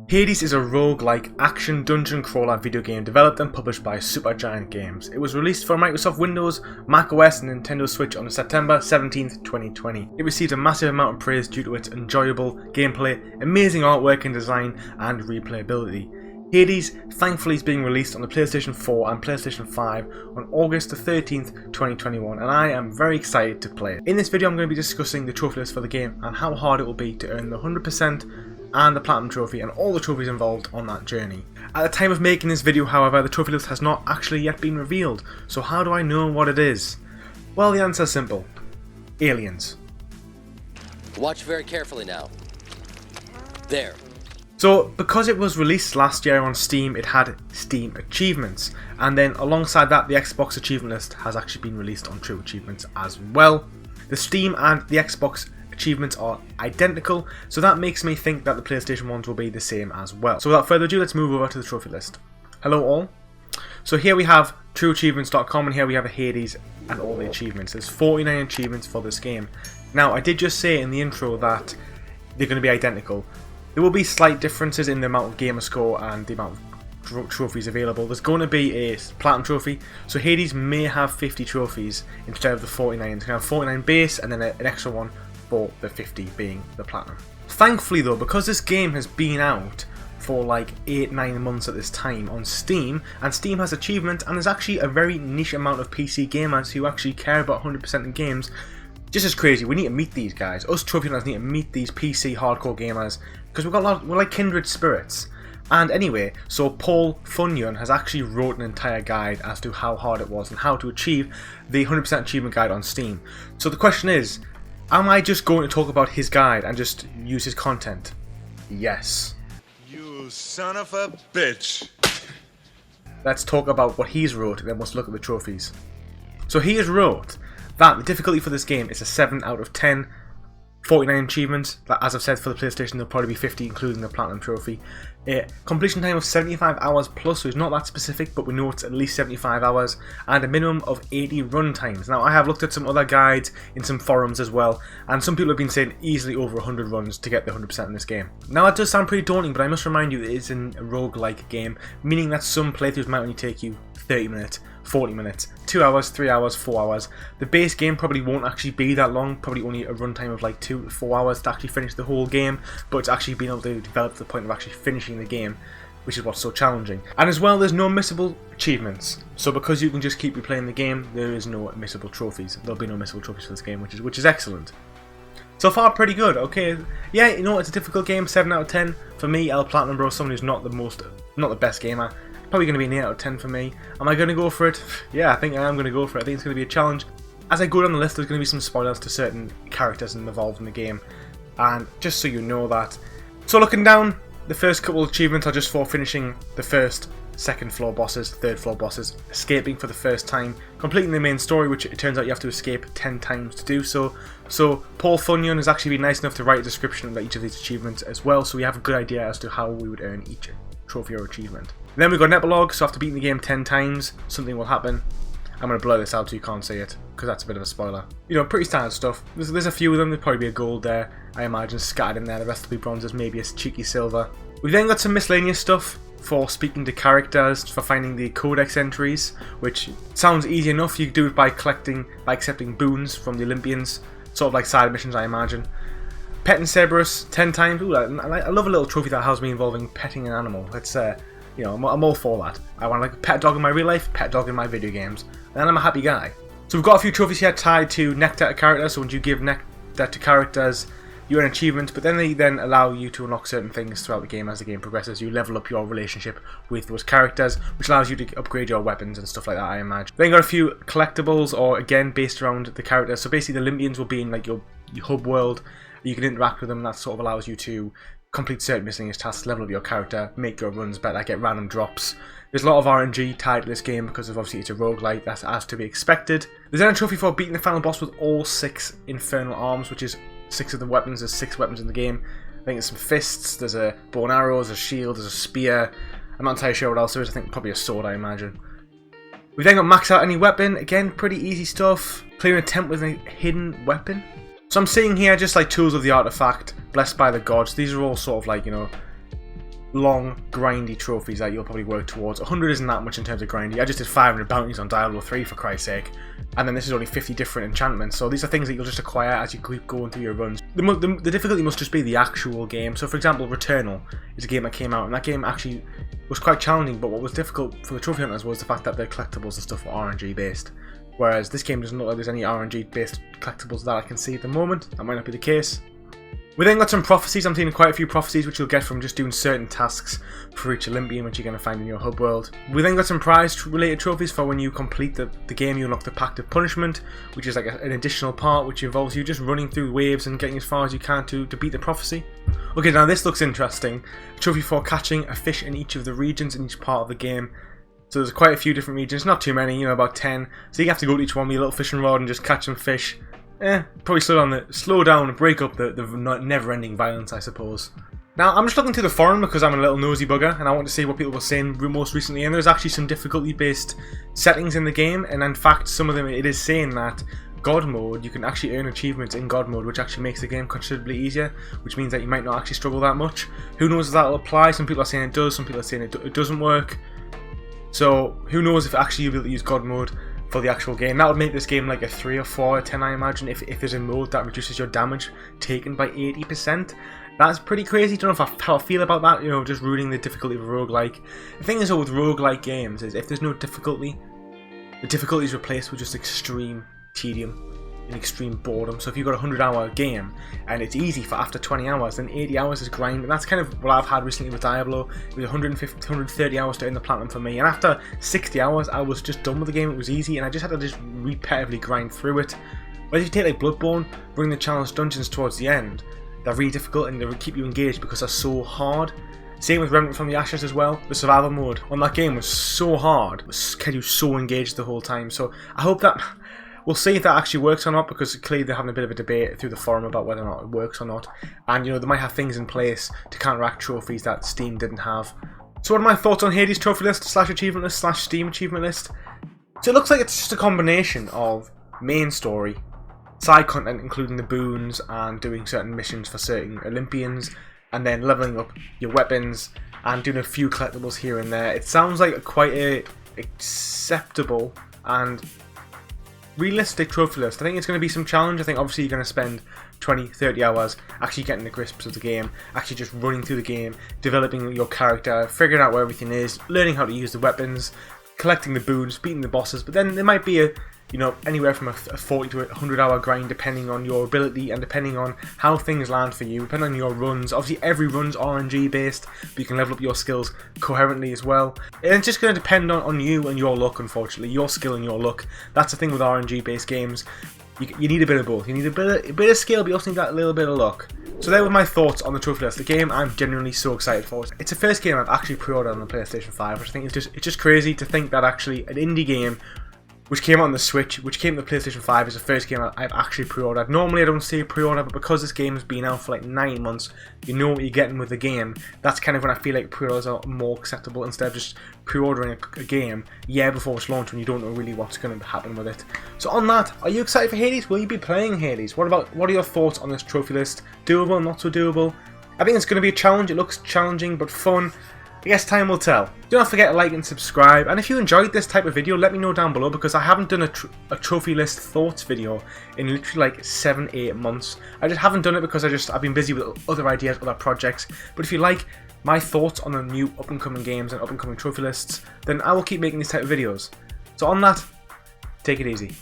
Hades is a roguelike action dungeon crawler video game developed and published by Supergiant Games. It was released for Microsoft Windows, macOS and Nintendo Switch on September 17th, 2020. It received a massive amount of praise due to its enjoyable gameplay, amazing artwork and design, and replayability. Hades thankfully is being released on the PlayStation 4 and PlayStation 5 on August 13th, 2021, and I am very excited to play it. In this video I'm going to be discussing the trophy list for the game and how hard it will be to earn the 100% and the Platinum Trophy and all the trophies involved on that journey. At the time of making this video, however, the trophy list has not actually yet been revealed, so how do I know what it is? Well, the answer is simple. Aliens. Watch very carefully now. There. So, because it was released last year on Steam, it had Steam achievements, and then alongside that the Xbox achievement list has actually been released on True Achievements as well. The Steam and the Xbox achievements are identical, so that makes me think that the PlayStation ones will be the same as well. So without further ado, let's move over to the trophy list. Hello all. So here we have trueachievements.com and here we have a Hades and all the achievements. There's 49 achievements for this game. Now I did just say in the intro that they're going to be identical. There will be slight differences in the amount of gamer score and the amount of trophies available. There's going to be a Platinum Trophy, so Hades may have 50 trophies instead of the 49. It's going to have 49 base and then an extra one for the 50 being the Platinum. Thankfully though, because this game has been out for like 8-9 months at this time on Steam, and Steam has achievements, and there's actually a very niche amount of PC gamers who actually care about 100% in games. Just as crazy, we need to meet these guys. Us trophy hunters need to meet these PC hardcore gamers because we're like kindred spirits. And anyway, so Paul Funyon has actually wrote an entire guide as to how hard it was and how to achieve the 100% achievement guide on Steam. So the question is, am I just going to talk about his guide and just use his content? Yes. You son of a bitch. Let's talk about what he's wrote and then let's look at the trophies. So he has wrote that the difficulty for this game is a 7 out of 10, 49 achievements. As I've said, for the PlayStation there'll probably be 50 including the Platinum Trophy. Completion time of 75 hours plus, so it's not that specific, but we know it's at least 75 hours, and a minimum of 80 run times. Now I have looked at some other guides in some forums as well, and some people have been saying easily over 100 runs to get the 100% in this game. Now that does sound pretty daunting, but I must remind you it is a roguelike game, meaning that some playthroughs might only take you 30 minutes, 40 minutes, 2 hours, 3 hours, 4 hours. The base game probably won't actually be that long, probably only a runtime of like 2 to 4 hours to actually finish the whole game, but it's actually being able to develop to the point of actually finishing the game, which is what's so challenging. And as well, there's no missable achievements, so because you can just keep replaying the game, there is no missable trophies. There'll be no missable trophies for this game, which is excellent. So far, pretty good. Okay, yeah, you know, it's a difficult game, 7 out of 10 for me. PlatinumBro, someone who's not the best gamer, probably going to be an 8 out of 10 for me. Am I going to go for it? Yeah, I think I am going to go for it. I think it's going to be a challenge. As I go down the list, there's going to be some spoilers to certain characters involved in the game, and just so you know that. So looking down, the first couple of achievements are just for finishing the first, second floor bosses, third floor bosses, escaping for the first time, completing the main story, which it turns out you have to escape 10 times to do so. So Paul Funyon has actually been nice enough to write a description of each of these achievements as well, so we have a good idea as to how we would earn each trophy or achievement. And then we've got an epilogue, so after beating the game 10 times, something will happen. I'm going to blur this out so you can't see it, because that's a bit of a spoiler. You know, pretty standard stuff. There's a few of them, there'll probably be a gold there, I imagine, scattered in there. The rest will be bronzes, maybe a cheeky silver. We've then got some miscellaneous stuff for speaking to characters, for finding the codex entries, which sounds easy enough. You can do it by accepting boons from the Olympians, sort of like side missions, I imagine. Petting Cerberus 10 times. Ooh, I love a little trophy that has me involving petting an animal. It's you know, I'm all for that. I want like a pet dog in my real life, pet dog in my video games, and I'm a happy guy. So we've got a few trophies here tied to nectar to characters. So when you give nectar to characters, you earn achievements, but then they allow you to unlock certain things throughout the game as the game progresses. You level up your relationship with those characters, which allows you to upgrade your weapons and stuff like that, I imagine. Then got a few collectibles, or again based around the characters. So basically the Olympians will be in like your hub world. You can interact with them, and that sort of allows you to complete certain miscellaneous tasks, level up your character, make your runs better, get random drops. There's a lot of RNG tied to this game because of obviously it's a roguelike, that's as to be expected. There's then a trophy for beating the final boss with all 6 infernal arms, which is 6 of the weapons. There's 6 weapons in the game. I think there's some fists, there's a bow and arrow, there's a shield, there's a spear. I'm not entirely sure what else there is. I think probably a sword, I imagine. We've then got max out any weapon. Again, pretty easy stuff. Clear an attempt with a hidden weapon. So I'm seeing here just like tools of the artifact, blessed by the gods. These are all sort of like, you know, long, grindy trophies that you'll probably work towards. 100 isn't that much in terms of grindy. I just did 500 bounties on Diablo 3 for Christ's sake. And then this is only 50 different enchantments. So these are things that you'll just acquire as you keep going through your runs. The difficulty must just be the actual game. So for example, Returnal is a game that came out, and that game actually was quite challenging, but what was difficult for the trophy hunters was the fact that their collectibles and stuff were RNG based. Whereas this game doesn't look like there's any RNG based collectibles that I can see at the moment. That might not be the case. We then got some prophecies. I'm seeing quite a few prophecies which you'll get from just doing certain tasks for each Olympian, which you're going to find in your hub world. We then got some prize related trophies for when you complete the game. You unlock the Pact of Punishment, which is like an additional part which involves you just running through waves and getting as far as you can to beat the prophecy. Okay, now this looks interesting. A trophy for catching a fish in each of the regions in each part of the game. So there's quite a few different regions, not too many, about 10. So you have to go to each one with your little fishing rod and just catch some fish. Probably slow down and break up the never-ending violence, I suppose. Now, I'm just looking through the forum because I'm a little nosy bugger and I want to see what people were saying most recently, and there's actually some difficulty-based settings in the game, and in fact, some of them, it is saying that God mode, you can actually earn achievements in God mode, which actually makes the game considerably easier, which means that you might not actually struggle that much. Who knows if that'll apply? Some people are saying it does, some people are saying it doesn't work. So, who knows if actually you'll be able to use God mode for the actual game. That would make this game like a 3 or 4 or 10, I imagine, if there's a mode that reduces your damage taken by 80%. That's pretty crazy. Don't know how I feel about that, just ruining the difficulty of a roguelike. The thing is though with roguelike games is if there's no difficulty, the difficulty is replaced with just extreme tedium and extreme boredom. So if you've got a 100-hour game and it's easy for after 20 hours, then 80 hours is grind, and that's kind of what I've had recently with Diablo. It was 130 hours to earn the platinum for me, and after 60 hours I was just done with the game. It was easy and I just had to just repetitively grind through it. But if you take like Bloodborne, bring the challenge dungeons towards the end, they're really difficult and they keep you engaged because they're so hard. Same with Remnant from the Ashes as well. The survival mode on that game was so hard, it kept you so engaged the whole time. So I hope that we'll see if that actually works or not, because clearly they're having a bit of a debate through the forum about whether or not it works or not. And they might have things in place to counteract trophies that Steam didn't have. So what are my thoughts on Hades trophy list / achievement list / Steam achievement list? So it looks like it's just a combination of main story, side content including the boons and doing certain missions for certain Olympians, and then leveling up your weapons and doing a few collectibles here and there. It sounds like quite a acceptable and realistic trophy list. I think it's going to be some challenge. I think obviously you're going to spend 20-30 hours actually getting the grips of the game, actually just running through the game, developing your character, figuring out where everything is, learning how to use the weapons, collecting the boons, beating the bosses. But then there might be a anywhere from a 40 to 100 hour grind depending on your ability and depending on how things land for you, depending on your runs. Obviously every run's RNG based, but you can level up your skills coherently as well. And it's just going to depend on you and your luck, unfortunately, your skill and your luck. That's the thing with RNG based games. You need a bit of both. You need a bit of skill, but you also need that little bit of luck. So there were my thoughts on the trophy list. The game I'm genuinely so excited for. It's the first game I've actually pre-ordered on the PlayStation 5, which I think it's just crazy to think that actually an indie game which came out on the Switch, which came to the PlayStation 5, is the first game I've actually pre-ordered. Normally I don't say pre-order, but because this game has been out for like 9 months, you know what you're getting with the game. That's kind of when I feel like pre-orders are more acceptable instead of just pre-ordering a game before it's launched when you don't know really what's going to happen with it. So on that, are you excited for Hades? Will you be playing Hades? What are your thoughts on this trophy list? Doable, not so doable? I think it's going to be a challenge. It looks challenging but fun. I guess time will tell. Do not forget to like and subscribe, and if you enjoyed this type of video, let me know down below, because I haven't done a trophy list thoughts video in literally like 7-8 months. I just haven't done it because I've been busy with other ideas, other projects. But if you like my thoughts on the new up-and-coming games and up-and-coming trophy lists, then I will keep making these type of videos. So on that, take it easy.